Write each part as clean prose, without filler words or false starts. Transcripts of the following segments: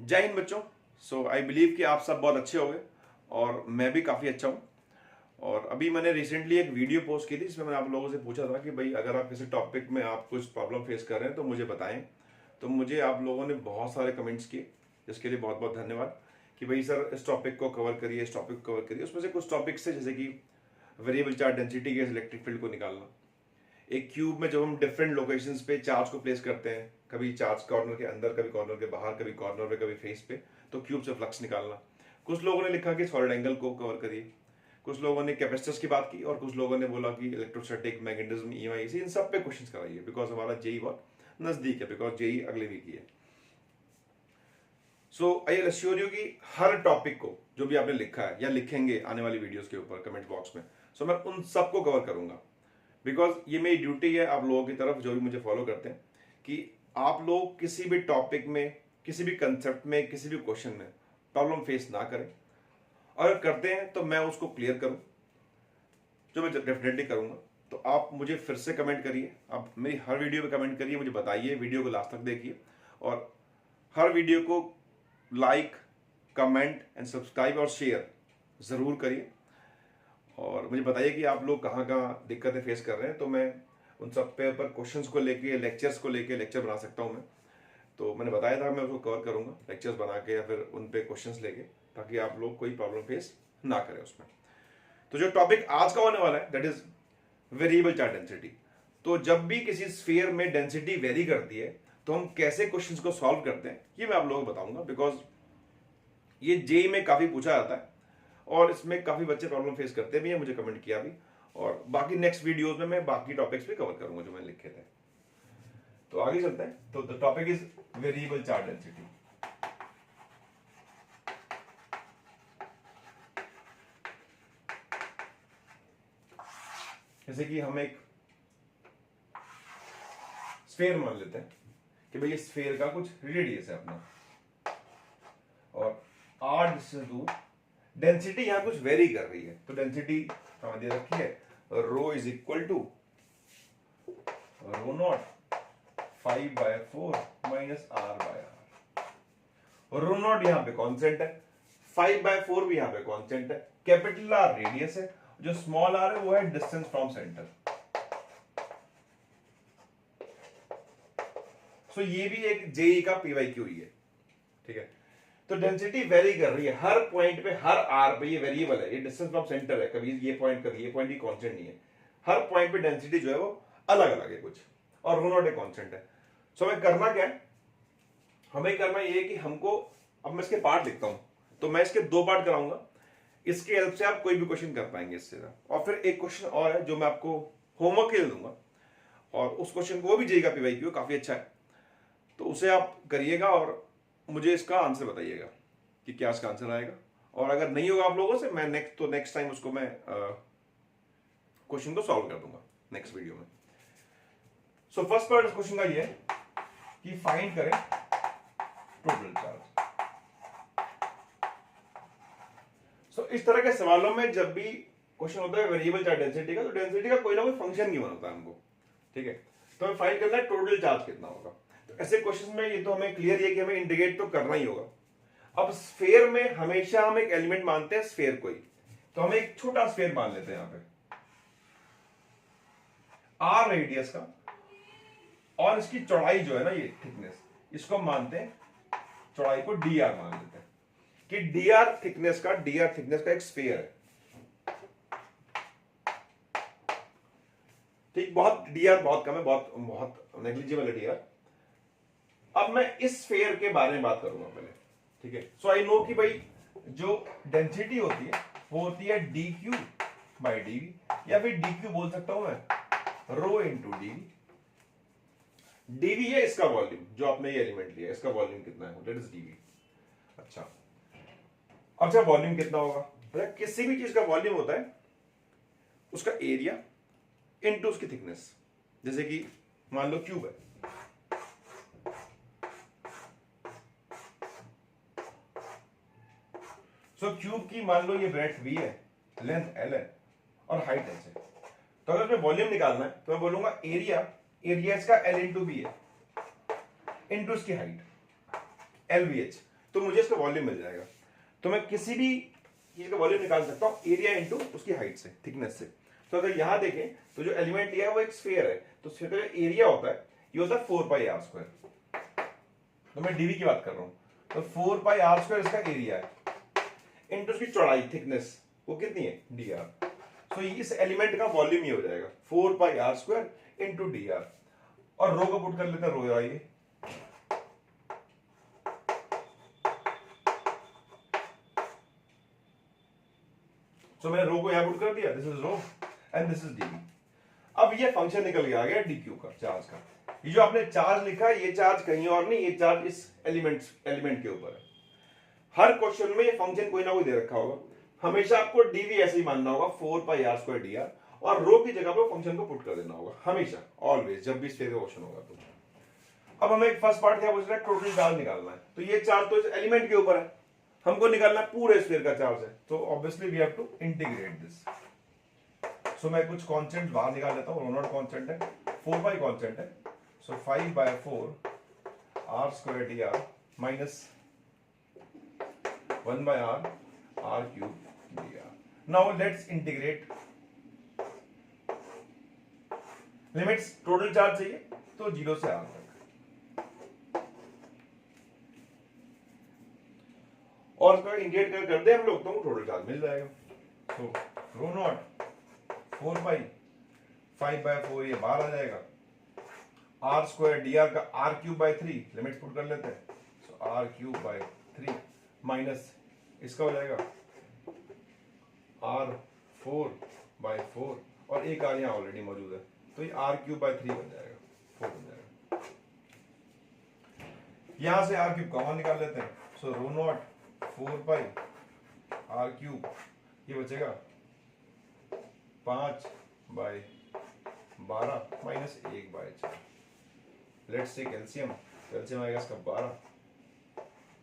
जय हिंद बच्चों। सो I believe कि आप सब बहुत अच्छे होंगे और मैं भी काफ़ी अच्छा हूँ। और अभी मैंने रिसेंटली एक वीडियो पोस्ट की थी जिसमें मैंने आप लोगों से पूछा था कि भाई अगर आप किसी टॉपिक में आप कुछ प्रॉब्लम फेस कर रहे हैं तो मुझे बताएं। तो मुझे आप लोगों ने बहुत सारे कमेंट्स किए, जिसके लिए बहुत बहुत धन्यवाद कि भाई सर इस टॉपिक को कवर करिए, इस टॉपिक को कवर करिए। उसमें से कुछ टॉपिक्स थे जैसे कि वेरिएबल चार्ज डेंसिटी के इलेक्ट्रिक फील्ड को निकालना, एक क्यूब में जब हम डिफरेंट लोकेशंस पे चार्ज को प्लेस करते हैं, कभी चार्ज कॉर्नर के अंदर, कभी कॉर्नर के बाहर, कभी कॉर्नर पे, कभी फेस पे, तो क्यूब से फ्लक्स निकालना। कुछ लोगों ने लिखा कि सॉलिड एंगल को कवर करिए, कुछ लोगों ने कैपेसिटर्स की बात की और कुछ लोगों ने बोला कि इलेक्ट्रोस्टैटिक, मैग्नेटिज्म, ईएमआई, इन सब पे क्वेश्चंस कराइए बिकॉज हमारा जेई बहुत नजदीक है, बिकॉज जेई अगले वीक ही है। सो आई विल अश्योर यू कि हर टॉपिक को जो भी आपने लिखा है या लिखेंगे आने वाली वीडियोस के ऊपर कमेंट बॉक्स में, सो मैं उन सबको कवर करूंगा बिकॉज ये मेरी ड्यूटी है आप लोगों की तरफ जो भी मुझे फॉलो करते हैं कि आप लोग किसी भी टॉपिक में, किसी भी कंसेप्ट में, किसी भी क्वेश्चन में प्रॉब्लम फेस ना करें। अगर करते हैं तो मैं उसको क्लियर करूं, जो मैं डेफिनेटली करूंगा। तो आप मुझे फिर से कमेंट करिए, आप मेरी हर वीडियो पे कमेंट करिए, मुझे बताइए, वीडियो को लास्ट तक देखिए और हर वीडियो को लाइक, कमेंट एंड सब्सक्राइब और शेयर ज़रूर करिए। और मुझे बताइए कि आप लोग कहाँ कहाँ दिक्कतें फेस कर रहे हैं, तो मैं उन सब पे ऊपर क्वेश्चंस को लेके, लेक्चर्स को लेके लेक्चर बना सकता हूँ मैं। तो मैंने बताया था मैं उसको कवर करूँगा लेक्चर्स बना के या फिर उन पे क्वेश्चंस लेके, ताकि आप लोग कोई प्रॉब्लम फेस ना करें उसमें। तो जो टॉपिक आज का होने वाला है that is variable charge density. तो जब भी किसी स्फीयर में डेंसिटी वेरी करती है तो हम कैसे क्वेश्चंस को सॉल्व करते हैं ये मैं आप लोगों को बताऊंगा, बिकॉज ये जेई में काफ़ी पूछा जाता है और इसमें काफ़ी बच्चे प्रॉब्लम फेस करते भी हैं, मुझे कमेंट किया भी। और बाकी नेक्स्ट वीडियोस में मैं बाकी टॉपिक्स भी कवर करूंगा जो मैंने लिखे थे। तो आगे चलते हैं। तो the topic is variable charge density. जैसे कि हम एक स्फीयर मान लेते हैं कि भाई इस स्फीयर का कुछ रेडियस है अपना और आर डिस्टेंस दूर डेंसिटी यहां कुछ वेरी कर रही है। तो डेंसिटी हमें दे रखी है rho is equal to rho naught 5/4 minus r by r. Rho naught यहां पे कांस्टेंट है, 5/4 भी यहां पे कांस्टेंट है, कैपिटल आर रेडियस है, जो स्मॉल आर है वो है डिस्टेंस फ्रॉम सेंटर। सो ये भी एक जेई का पीवाईक्यू ही है, ठीक है। तो डेंसिटी वेरी कर रही है हर पॉइंट पे, हर आर पे। ये वेरिएबल है, ये डिस्टेंस फ्रॉम सेंटर है, कभी ये पॉइंट, कभी ये पॉइंट, भी कांस्टेंट नहीं है। हर पॉइंट पे डेंसिटी जो है वो अलग अलग है कुछ, और रो नॉट एक कांस्टेंट है। सो हमें करना क्या है, हमें करना ये है कि हमको, अब मैं इसके पार्ट लिखता हूं, तो मैं इसके दो पार्ट कराऊंगा, इसके हेल्प से आप कोई भी क्वेश्चन कर पाएंगे इससे। और फिर एक क्वेश्चन और है जो मैं आपको होमवर्क के लिए दूंगा, और उस क्वेश्चन को वो भी जेई का पीवाईक्यू काफी अच्छा है, तो उसे आप करिएगा और मुझे इसका आंसर बताइएगा कि क्या इसका आंसर आएगा। और अगर नहीं होगा आप लोगों से, मैं नेक्स्ट टाइम उसको मैं क्वेश्चन को सॉल्व कर दूंगा नेक्स्ट वीडियो में। सो फर्स्ट पार्ट इस क्वेश्चन का ये है कि फाइंड करें टोटल चार्ज। सो इस तरह के सवालों में जब भी क्वेश्चन होता है वेरिएबल चार्ज डेंसिटी का, तो डेंसिटी का कोई ना कोई फंक्शन गिवन होता है हमको, ठीक है। तो हमें फाइंड करना है टोटल चार्ज कितना होगा। तो ऐसे क्वेश्चन में ये तो हमें क्लियर है कि हमें इंटीग्रेट तो करना ही होगा। अब स्फीयर में हमेशा हम एक एलिमेंट मानते हैं स्फीयर को ही, तो हम एक छोटा स्फीयर मान लेते हैं यहां पे आर रेडियस का, और इसकी चौड़ाई जो है ना, ये थिकनेस, इसको मानते हैं, चौड़ाई को डी आर मान लेते हैं कि डी आर थिकनेस का एक स्फीयर है, ठीक। बहुत डी आर बहुत कम है, बहुत बहुत नेग्लिजिबल है डी आर। अब मैं इस स्फीयर के बारे में बात करूंगा पहले, ठीक है। सो आई नो कि भाई जो डेंसिटी होती है वो होती है d q by d v, या फिर डी क्यू बोल सकता हूं मैं, rho into d v. D v है इसका वॉल्यूम, जो आपने ये एलिमेंट लिया इसका वॉल्यूम कितना है, दैट इज डी वी। अच्छा वॉल्यूम कितना होगा, किसी भी चीज का वॉल्यूम होता है उसका एरिया इंटू उसकी थिकनेस। जैसे कि मान लो क्यूब है, सो क्यूब की मान लो ये ब्रेड्थ v है, लेंथ l है और हाइट h है। तो अगर मैं वॉल्यूम निकालना है तो मैं बोलूंगा एरिया इसका l इंटू बी है इंटू इसकी हाइट LVH। तो मुझे इसका वॉल्यूम मिल जाएगा। तो मैं किसी भी चीज का वॉल्यूम निकाल सकता हूँ एरिया इंटू उसकी हाइट से, थिकनेस से। तो अगर यहां देखें तो जो एलिमेंट लिया है वो एक स्फीयर है, तो स्फीयर का जो एरिया होता है ये होता है 4πr²। तो मैं डीवी की बात कर रहा हूं, तो 4πr² इसका एरिया है, इंटू उसकी चौड़ाई थिकनेस वो कितनी है dr। तो इस एलिमेंट का वॉल्यूम ये हो जाएगा 4πr² इंटू dr। और रो को पुट कर लेते हैं, रो आइए, तो मैंने रो को यहां पुट कर दिया, this is row and this is DV. अब ये फंक्शन निकल के आ गया डीक्यू का, चार्ज का। ये जो आपने चार्ज लिखा है ये चार्ज कहीं और नहीं, ये चार्ज इस एलिमेंट के ऊपर है। हर क्वेश्चन में ये फंक्शन कोई ना कोई दे रखा होगा, हमेशा आपको डीवी ऐसे ही मानना होगा 4πr² dr, और रो की जगह पर फंक्शन को पुट कर देना होगा हमेशा, ऑलवेज, जब भी स्फीयर का क्वेश्चन होगा। तो अब हमें फर्स्ट पार्ट क्या पूछ रहा है, टोटल चार्ज निकालना है। तो ये चार्ज तो इस एलिमेंट के ऊपर है, हमको निकालना है पूरे स्फीयर का चार्ज है, तो obviously we have to integrate this. So मैं कुछ कांस्टेंट बाहर निकाल लेता हूं, रो नॉट कांस्टेंट है, 4π कांस्टेंट है, सो 5/4 r² dr minus 1/r r³ dr। Now let's integrate limits. Total charge चाहिए तो 0 से r तक, और इसका इंटीग्रेट कर दे हम लोग तो टोटल चार्ज मिल जाएगा। तो रो नॉट 4π 5/4 ये बाहर आ जाएगा, r² dr का r³/3 लिमिट पुट कर लेते हैं, सो r³/3 माइनस इसका हो जाएगा r4/4, और एक r यहाँ ऑलरेडी मौजूद है तो ये r³/3 बन जाएगा, 4 बन जाएगा। यहां से r³ कॉमन निकाल लेते हैं, सो रो नॉट 4π r³ ये बचेगा 5/12 minus 1/4। Let's take LCM, LCM आएगा इसका 12,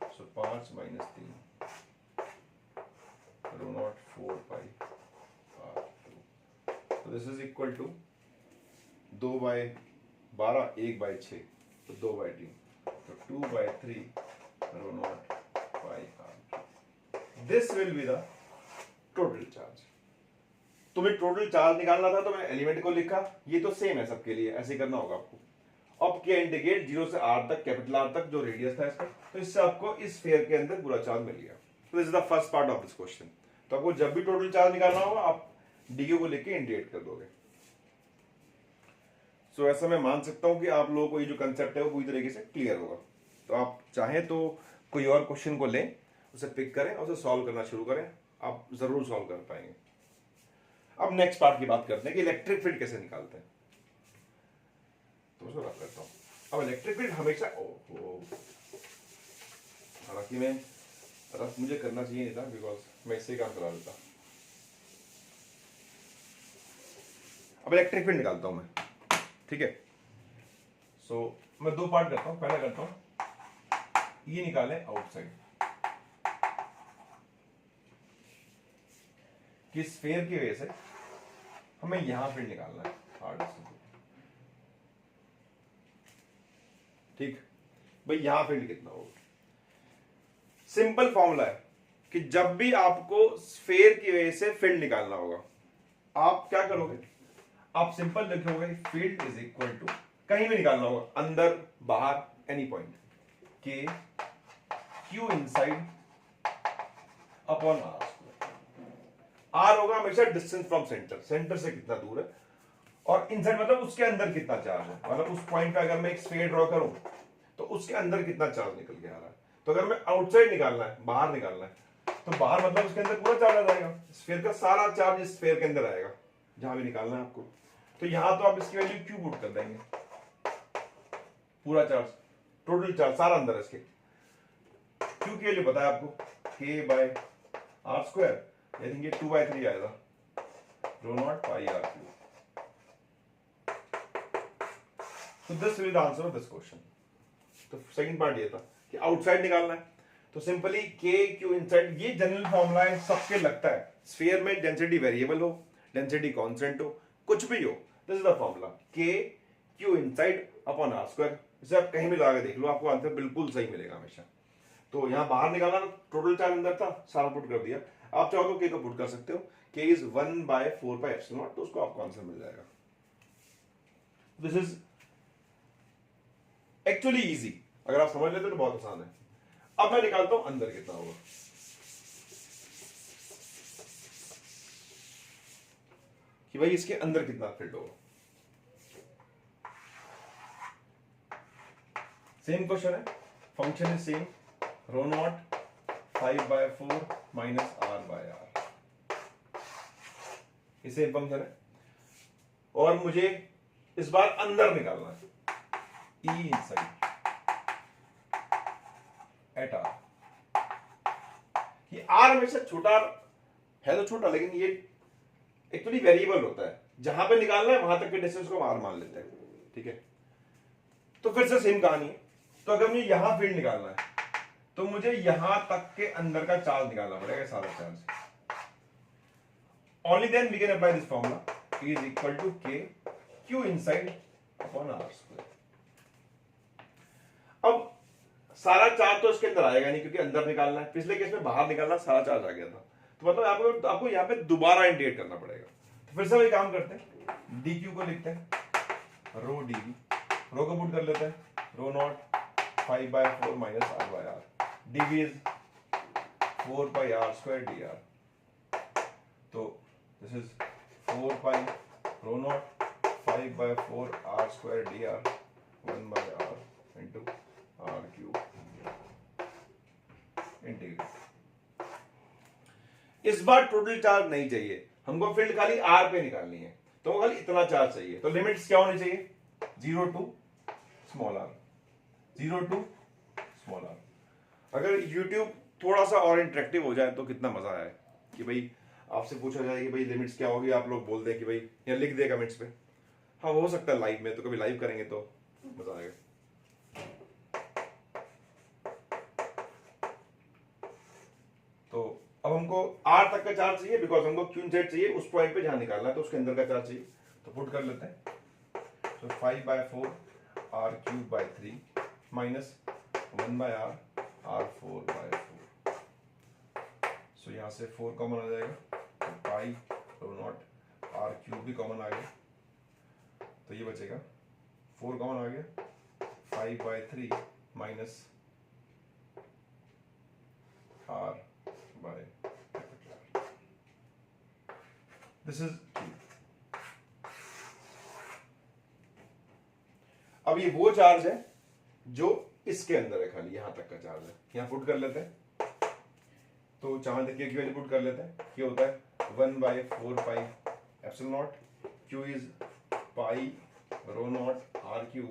सो 5 माइनस 3 रो नॉट 4π r²। तो दिस इज इक्वल टू 2/12 1/6, तो 2/3, तो 2/3 rho naught πr। This will be the total charge. तुम्हें टोटल चार्ज निकालना था तो मैंने एलिमेंट को लिखा, ये तो सेम है सबके लिए, ऐसे करना होगा आपको। अब क्या इंटीग्रेट 0 से r तक, कैपिटल R तक जो रेडियस था इसका, तो इससे आपको इस स्फीयर के अंदर पूरा चार्ज मिल गया। तो this is the first part of this question. तो आपको जब भी टोटल चार्ज निकालना होगा आप डी को लेके इंटीग्रेट कर दोगे। सो ऐसा मैं मान सकता हूं कि आप लोगों को ये जो कंसेप्ट है वो पूरी तरीके से क्लियर होगा। तो आप चाहें तो कोई और क्वेश्चन को लें, उसे पिक करें और उसे सॉल्व करना शुरू करें, आप जरूर सॉल्व कर पाएंगे। अब नेक्स्ट पार्ट की बात करते हैं कि इलेक्ट्रिक फील्ड कैसे निकालते हैं। तो उसको बात करता हूं। अब इलेक्ट्रिक फील्ड हमेशा, हालांकि मैं रफ मुझे करना चाहिए नहीं था, बिकॉज मैं इससे काम करा देता। अब इलेक्ट्रिक फील्ड निकालता हूं मैं, ठीक है। सो मैं दो पार्ट करता हूं। पहला करता हूं ये निकालें आउटसाइड, कि स्फीयर की वजह से हमें यहां फील्ड निकालना है हार्ड डिस्क, ठीक भाई। यहां फील्ड कितना होगा, सिंपल फॉर्मूला है कि जब भी आपको स्फीयर की वजह से फील्ड निकालना होगा आप क्या करोगे, आप सिंपल लिखोगे फील्ड इज इक्वल टू, कहीं भी निकालना होगा, अंदर बाहर any point, K Q inside upon R. R होगा हमेशा डिस्टेंस फ्रॉम सेंटर, सेंटर से कितना दूर है, और इनसाइड मतलब उसके अंदर कितना चार्ज है, मतलब उस पॉइंट पे अगर मैं एक स्फीयर ड्रॉ करूं तो उसके अंदर कितना चार्ज निकल के आ रहा है। तो अगर मैं आउटसाइड निकालना है, बाहर निकालना है, तो बाहर मतलब उसके अंदर पूरा चार्ज आ जाएगा, स्फीयर का सारा चार्ज इस स्फीयर के अंदर आएगा जहां भी निकालना है आपको। तो यहां तो आप इसकी वैल्यू क्यू पुट कर देंगे, पूरा चार्ज, टोटल चार्ज सारा अंदर है इसके। क्यू की वैल्यू पता है आपको, k/r², आई थिंक ये 2/3 आएगा, rho naught pi r³। So this will be the answer of this question. तो सेकंड पार्ट ये था कि आउटसाइड निकालना है, तो सिंपली के क्यू इनसाइड, ये जनरल फॉर्मूला है, सबके लगता है। स्फीयर में डेंसिटी वेरिएबल हो, डेंसिटी कांस्टेंट हो, कुछ भी हो, दिस इज द फॉर्मूला, के क्यू इनसाइड अपॉन r²। इसे आप कहीं भी लगा के देख लो, आपको आंसर बिल्कुल सही मिलेगा हमेशा। तो यहाँ बाहर निकालना, टोटल चार्ज अंदर था, सारा पुट कर दिया। आप चाहो तो के को पुट कर सकते हो, के इज 1/4πε0, तो उसको आपको आंसर मिल जाएगा। दिस इज एक्चुअली इजी, अगर आप समझ लेते हो तो बहुत आसान है। अब मैं निकालता हूं अंदर कितना होगा। कि भाई इसके अंदर कितना फील्ड होगा। सेम क्वेश्चन है, function is same, rho naught 5/4 minus r/r, ये सेम फंक्शन है। और मुझे इस बार अंदर निकालना है, E इनसाइड एट r। ये r हमेशा छोटा है तो छोटा, लेकिन ये एक्चुअली वेरिएबल होता है, जहां पे निकालना है वहां तक के डिस्टेंस को r मान लेते हैं, ठीक है। तो फिर से सेम कहानी है। तो अगर मुझे यहां फील्ड निकालना है तो मुझे यहां तक के अंदर का चार्ज निकालना पड़ेगा, सारा charge. Only then we can apply this formula, E is equal to k Q inside upon r square. अब सारा चार्ज तो इसके अंदर आएगा नहीं, क्योंकि अंदर निकालना है। पिछले केस में बाहर निकालना, सारा चार्ज आ गया था, तो मतलब आपको यहाँ पे दोबारा इंटीग्रेट करना पड़ेगा। तो फिर से वही काम करते हैं, डी क्यू को लिखते हैं रो डी वी, रो को पुट कर लेते हैं, rho naught 5/4 minus r/r, dv is 4πr² dr। तो this is 4π rho naught 5/4 r² dr 1/r into r cube integrate. इस बार टोटल चार्ज नहीं चाहिए हमको, फील्ड खाली r पे निकालनी है, तो खाली इतना चार्ज चाहिए। तो लिमिट्स क्या होनी चाहिए, 0 to small r, 0 to small r। अगर YouTube थोड़ा सा और इंटरेक्टिव हो जाए तो कितना मजा आए, कि भाई आपसे पूछा जाए कि भाई लिमिट्स क्या होगी, आप लोग बोल दें कि भाई, या लिख दे कमेंट्स पे। हाँ हो सकता है लाइव में, तो कभी लाइव करेंगे तो मजा आएगा। तो अब हमको r तक का चार्ज चाहिए, बिकॉज हमको क्यू इनसाइड चाहिए उस पॉइंट पे जहां निकालना है, तो उसके अंदर का चार्ज चाहिए। तो पुट कर लेते हैं, तो 5/4 r³ 3 माइनस 1/r r4/4। सो यहां से 4 कॉमन आ जाएगा, तो पाई रो नॉट r³ भी कॉमन आ गया, तो ये बचेगा 4 कॉमन आ गया, 5/3 minus r by R। This is Q। अब ये वो चार्ज है जो इसके अंदर है, खाली यहां तक का चार्ज है। यहां पुट कर लेते हैं, तो जहां तक की वैल्यू पुट कर लेते हैं, क्या होता है 1/4πε0, Q is pi rho naught r³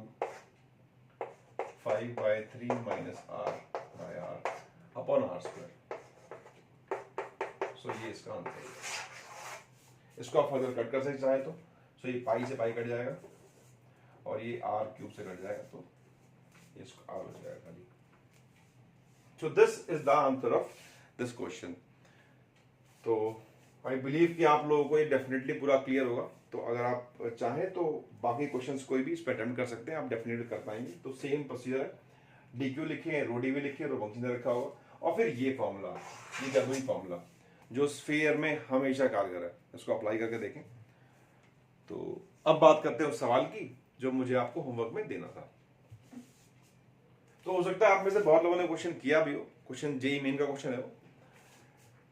5/3 minus r/r upon r square. So ये इसका आंसर है। इसको आप फर्दर कट कर सकते चाहे तो, सो ये पाई से पाई कट जाएगा और ये r³ से कट जाएगा, तो इसको r हो जाएगा खाली। So this is the answer of this question. तो आई बिलीव कि आप लोगों को ये डेफिनेटली पूरा क्लियर होगा। तो अगर आप चाहें तो बाकी क्वेश्चंस कोई भी इस पर अटेम्प्ट कर सकते हैं, आप डेफिनेटली कर पाएंगे। तो सेम प्रोसीजर है, dq लिखिए, रो dv लिखिए, रो फंक्शन रखा होगा, और फिर ये फॉर्मूला, ये जर्मन फॉर्मूला जो स्फीयर में हमेशा कारगर है, इसको अप्लाई करके देखें। तो अब बात करते हैं उस सवाल की जो मुझे आपको होमवर्क में देना था। तो हो सकता है आप में से बहुत लोगों ने क्वेश्चन किया भी हो, क्वेश्चन जेईई मेन का क्वेश्चन है वो,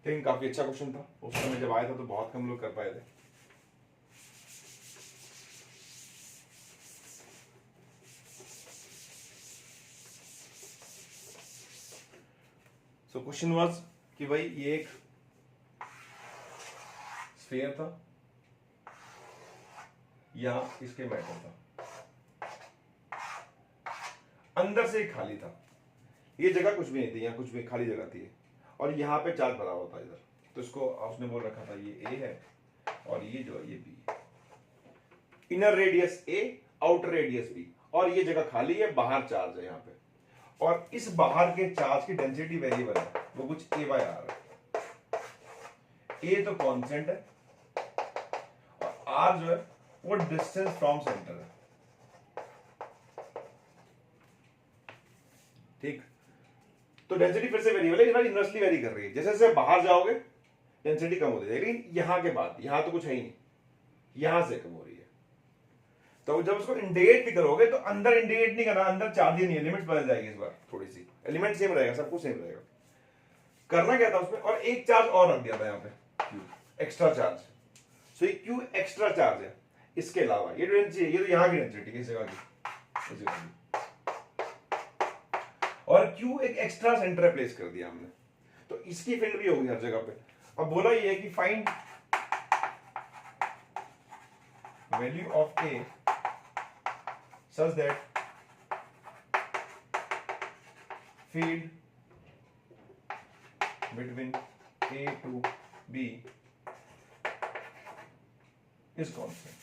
लेकिन काफी अच्छा क्वेश्चन था। उस समय जब आया था तो बहुत कम लोग कर पाए थे। सो क्वेश्चन वाज कि भाई ये एक स्फीयर था, यहां इसके मैटर था, अंदर से खाली था, ये जगह कुछ भी नहीं थी, यहाँ कुछ भी खाली जगह थी, और यहाँ पे चार्ज भरा हुआ था इधर। तो इसको उसने बोल रखा था ये ए है और ये जो है ये बी। इनर रेडियस ए, आउटर रेडियस बी, और ये जगह खाली है, बाहर चार्ज है यहाँ पे, और इस बाहर के चार्ज की डेंसिटी वेरिएबल है, वो कुछ a/r है। ए तो कांस्टेंट है और r जो है वो डिस्टेंस फ्रॉम सेंटर है, ठीक। तो डेंसिटी फिर से वेरिएबल है, इनवर्सली वेरी कर रही है। जैसे जैसे बाहर जाओगे डेंसिटी कम होती जाएगी, लेकिन यहां के बाद यहां तो कुछ है ही नहीं, यहां से कम हो रही है। तो जब उसको इंडिकेट भी करोगे तो अंदर इंडिकेट नहीं करना, अंदर चार्ज ही नहीं है, लिमिट बदल जाएगी इस बार थोड़ी सी, एलिमेंट सेम रहेगा, सब कुछ सेम रहेगा। करना क्या था उसमें, और एक चार्ज और रख दिया था यहाँ पे, एक्स्ट्रा चार्ज। सो ये क्यू एक्स्ट्रा चार्ज है, इसके अलावा ये डेंसिटी, ये तो यहाँ की डेंसिटी इस जगह की, इस जगह की, और क्यू एक एक्स्ट्रा सेंटर प्लेस कर दिया हमने, तो इसकी फील्ड भी होगी हर जगह पे। अब बोला ये है कि find value of a such that field between A to B is constant.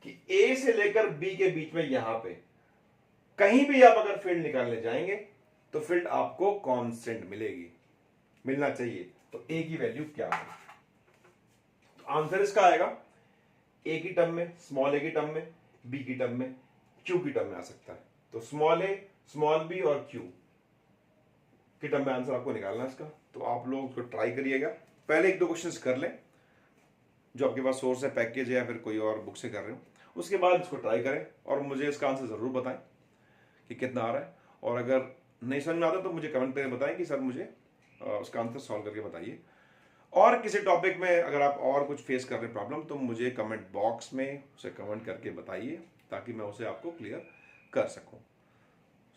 कि ए से लेकर बी के बीच में यहां पे कहीं भी आप अगर फील्ड निकालने जाएंगे तो फील्ड आपको कांस्टेंट मिलेगी, मिलना चाहिए। तो ए की वैल्यू क्या है, तो आंसर इसका आएगा ए की टर्म में, स्मॉल ए की टर्म में, बी की टर्म में, क्यू की टर्म में आ सकता है। तो स्मॉल ए, स्मॉल बी और क्यू की टर्म में आंसर आपको निकालना है इसका। तो आप लोग उसको ट्राई करिएगा, पहले एक दो क्वेश्चंस कर लें जो आपके पास सोर्स है, पैकेज है या फिर कोई और बुक से कर रहे हो, उसके बाद इसको ट्राई करें और मुझे इसका आंसर जरूर बताएं कि कितना आ रहा है। और अगर नहीं समझ में आता तो मुझे कमेंट करके बताएं कि सर मुझे उसका आंसर सॉल्व करके बताइए। और किसी टॉपिक में अगर आप और कुछ फेस कर रहे हैं प्रॉब्लम, तो मुझे कमेंट बॉक्स में उसे कमेंट करके बताइए ताकि मैं उसे आपको क्लियर कर सकूं।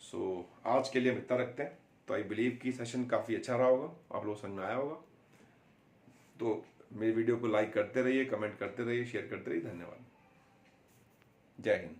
सो आज के लिए हम इतना रखते हैं। तो आई बिलीव कि सेशन काफ़ी अच्छा रहा होगा, आप लोग समझ में आया होगा। तो मेरी वीडियो को लाइक करते रहिए, कमेंट करते रहिए, शेयर करते रहिए। धन्यवाद। जय हिंद।